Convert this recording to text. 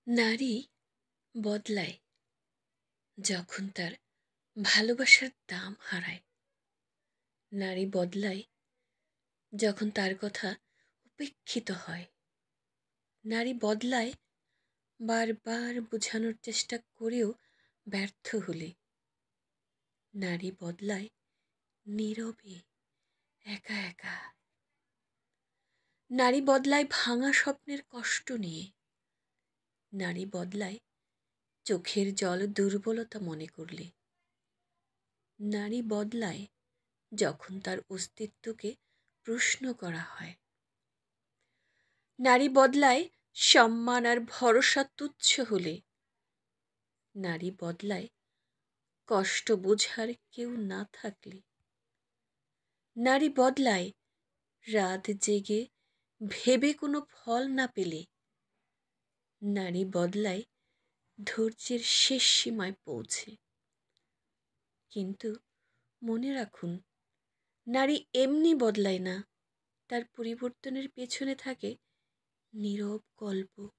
নারী বদলায় যখন তার ভালোবাসার দাম হারায়। নারী বদলায় যখন তার কথা উপেক্ষিত হয়। নারী বদলায় বারবার বোঝানোর চেষ্টা করেও ব্যর্থ হলে। নারী বদলায় নীরবে, একা একা। নারী বদলায় ভাঙা স্বপ্নের কষ্ট নিয়ে। নারী বদলায় চোখের জল দুর্বলতা মনে করলে। নারী বদলায় যখন তার অস্তিত্বকে প্রশ্ন করা হয়। নারী বদলায় সম্মান আর ভরসা তুচ্ছ হলে। নারী বদলায় কষ্ট বোঝার কেউ না থাকলে। নারী বদলায় রাত জেগে ভেবে কোনো ফল না পেলে। নারী বদলায় ধৈর্যের শেষ সীমায় পৌঁছে। কিন্তু মনে রাখুন, নারী এমনি বদলায় না, তার পরিবর্তনের পেছনে থাকে নীরব গল্প।